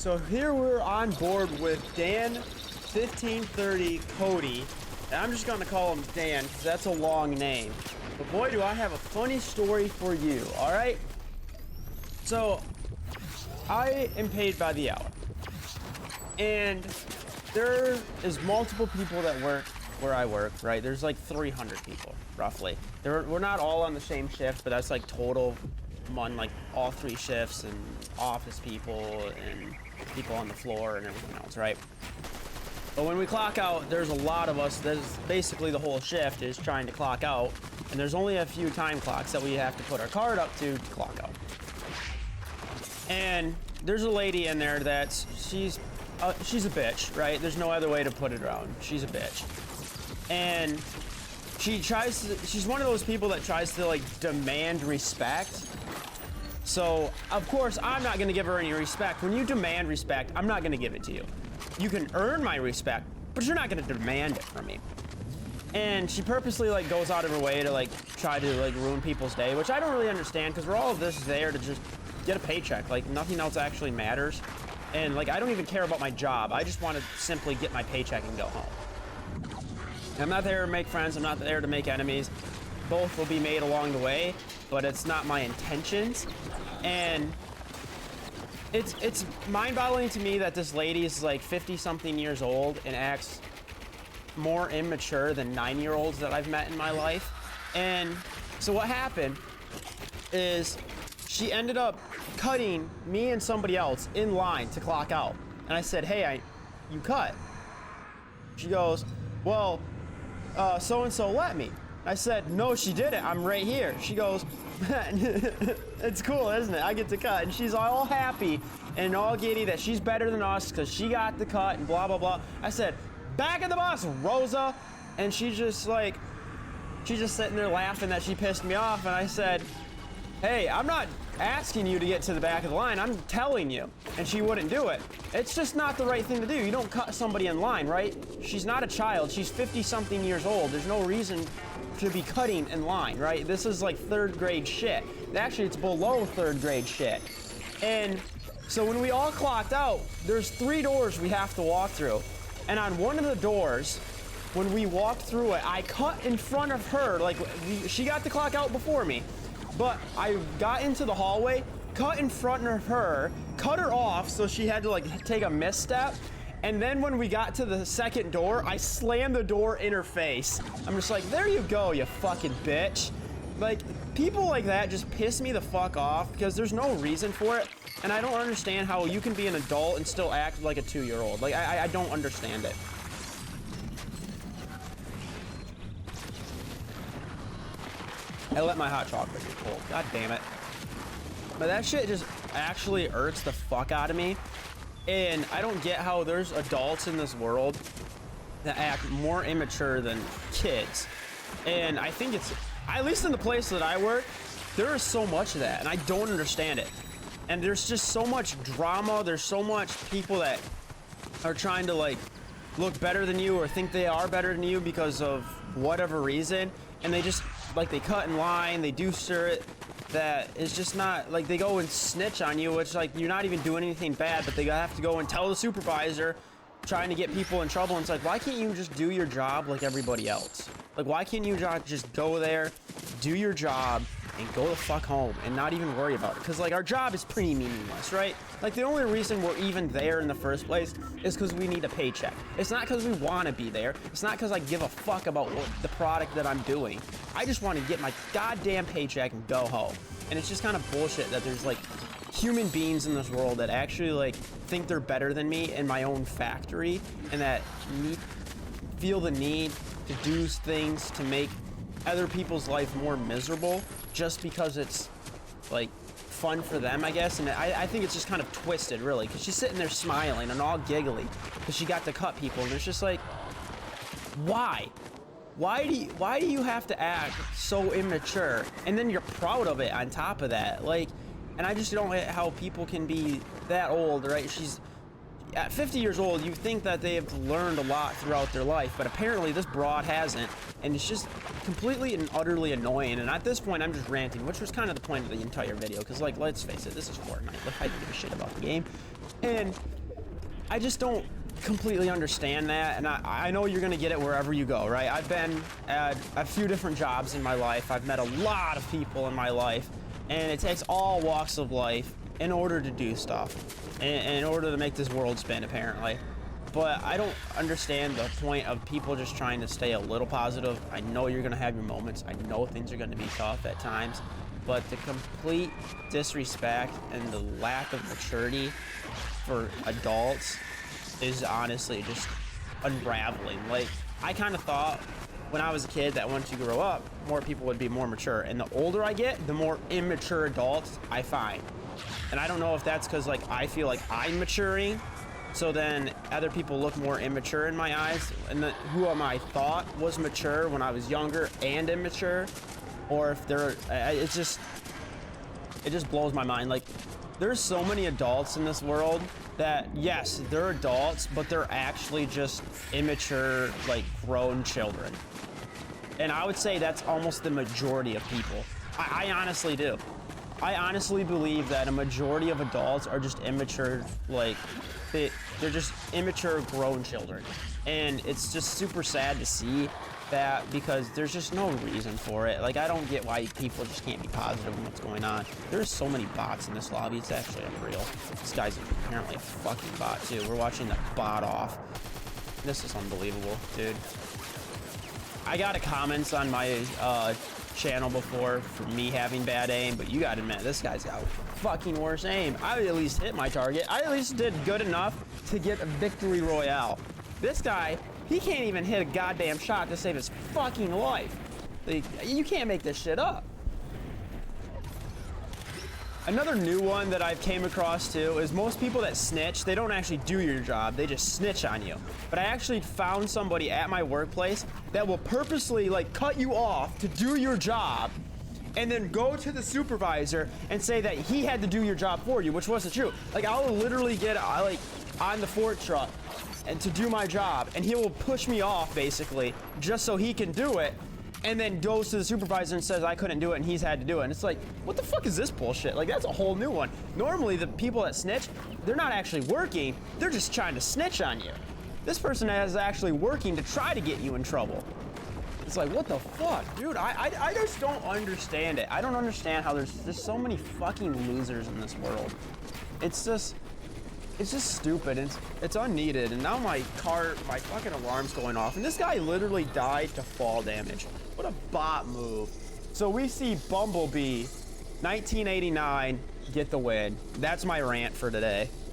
So here we're on board with Dan 1530 Cody, and I'm just gonna call him Dan because that's a long name. But boy, do I have a funny story for you, all right? So I am paid by the hour, and there is multiple people that work where I work, right? There's like 300 people, roughly. We're not all on the same shift, but that's like total on like all three shifts and office people and people on the floor and everything else, right? But when we clock out, there's a lot of us. There's basically the whole shift is trying to clock out, and there's only a few time clocks that we have to put our card up to clock out. And there's a lady in there that's she's a bitch, right? There's no other way to put it around. She's a bitch, and she's one of those people that tries to like demand respect. So of course I'm not gonna give her any respect. When you demand respect, I'm not gonna give it to you. You can earn my respect, but you're not gonna demand it from me. And she purposely like goes out of her way to like try to like ruin people's day, which I don't really understand because we're all just there to just get a paycheck. Like nothing else actually matters. And like I don't even care about my job. I just want to simply get my paycheck and go home. I'm not there to make friends. I'm not there to make enemies. Both will be made along the way, but it's not my intentions. And it's mind-boggling to me that this lady is like 50-something years old and acts more immature than 9-year-olds that I've met in my life. And so what happened is she ended up cutting me and somebody else in line to clock out. And I said, hey, you cut. She goes, well, so-and-so let me. I said, no, she didn't. I'm right here. She goes, it's cool, isn't it? I get to cut. And she's all happy and all giddy that she's better than us because she got the cut and blah, blah, blah. I said, back of the bus, Rosa. And she's just sitting there laughing that she pissed me off. And I said, hey, I'm not asking you to get to the back of the line. I'm telling you. And she wouldn't do it. It's just not the right thing to do. You don't cut somebody in line, right? She's not a child. She's 50-something years old. There's no reason to be cutting in line, right? This is like third grade shit. Actually, it's below third grade shit. And so when we all clocked out, there's 3 doors we have to walk through. And on one of the doors, when we walked through it, I cut in front of her. Like, she got the clock out before me. But I got into the hallway, cut in front of her, cut her off so she had to like take a misstep. And then when we got to the second door, I slammed the door in her face. I'm just like, there you go, you fucking bitch. Like, people like that just piss me the fuck off because there's no reason for it. And I don't understand how you can be an adult and still act like a 2-year-old. Like, I don't understand it. I let my hot chocolate get cold. God damn it. But that shit just actually irks the fuck out of me. And I don't get how there's adults in this world that act more immature than kids. And I think it's, at least in the place that I work, there is so much of that, and I don't understand it. And there's just so much drama. There's so much people that are trying to like look better than you or think they are better than you because of whatever reason. And they just, like, they cut in line, they do shit that is just not, like, they go and snitch on you, which, like, you're not even doing anything bad, but they have to go and tell the supervisor, trying to get people in trouble. And it's like, why can't you just do your job like everybody else? Like, why can't you just go there, do your job, and go the fuck home and not even worry about it? Because, like, our job is pretty meaningless, right? Like, the only reason we're even there in the first place is because we need a paycheck. It's not because we want to be there. It's not because I give a fuck about the product that I'm doing. I just want to get my goddamn paycheck and go home. And it's just kind of bullshit that there's, like, human beings in this world that actually, like, think they're better than me in my own factory and that feel the need to do things to make other people's life more miserable just because it's, like, fun for them, I guess. And I think it's just kind of twisted, really, because she's sitting there smiling and all giggly because she got to cut people. And it's just like, why? Why do you have to act so immature? And then you're proud of it on top of that. Like, and I just don't get how people can be that old, right? at 50 years old, you think that they have learned a lot throughout their life, but apparently this broad hasn't, and it's just completely and utterly annoying. And at this point, I'm just ranting, which was kind of the point of the entire video, because, like, let's face it, this is Fortnite. Like, I don't give a shit about the game, and I just don't completely understand that. And I know you're gonna get it wherever you go, right? I've been at a few different jobs in my life. I've met a lot of people in my life, and it takes all walks of life in order to do stuff, in order to make this world spin, apparently. But I don't understand the point of people just trying to stay a little positive. I know you're gonna have your moments. I know things are gonna be tough at times, but the complete disrespect and the lack of maturity for adults is honestly just unraveling. Like, I kind of thought when I was a kid that once you grow up, more people would be more mature. And the older I get, the more immature adults I find. And I don't know if that's because, like, I feel like I'm maturing, so then other people look more immature in my eyes, and who I thought was mature when I was younger and immature, or if they're, it just blows my mind. Like, there's so many adults in this world that, yes, they're adults, but they're actually just immature, like, grown children. And I would say that's almost the majority of people. I honestly do. I honestly believe that a majority of adults are just immature, like, they're just immature grown children. And it's just super sad to see that, because there's just no reason for it. Like, I don't get why people just can't be positive in what's going on. There's so many bots in this lobby, it's actually unreal. This guy's apparently a fucking bot too. We're watching the bot off. This is unbelievable, dude. I got a comments on my channel before for me having bad aim, but you gotta admit, this guy's got fucking worse aim. I at least hit my target. I at least did good enough to get a victory royale. This guy, he can't even hit a goddamn shot to save his fucking life. Like, you can't make this shit up. Another new one that I've came across too is most people that snitch, they don't actually do your job, they just snitch on you. But I actually found somebody at my workplace that will purposely, like, cut you off to do your job, and then go to the supervisor and say that he had to do your job for you, which wasn't true. Like, I'll literally get like on the fort truck and to do my job, and he will push me off basically just so he can do it, and then goes to the supervisor and says I couldn't do it and he's had to do it. And it's like, what the fuck is this bullshit? Like, that's a whole new one. Normally the people that snitch, they're not actually working, they're just trying to snitch on you. This person is actually working to try to get you in trouble. It's like, what the fuck, dude? I just don't understand it. I don't understand how there's just so many fucking losers in this world. It's just stupid. It's unneeded. And now my fucking alarm's going off. And this guy literally died to fall damage. What a bot move. So we see Bumblebee, 1989, get the win. That's my rant for today.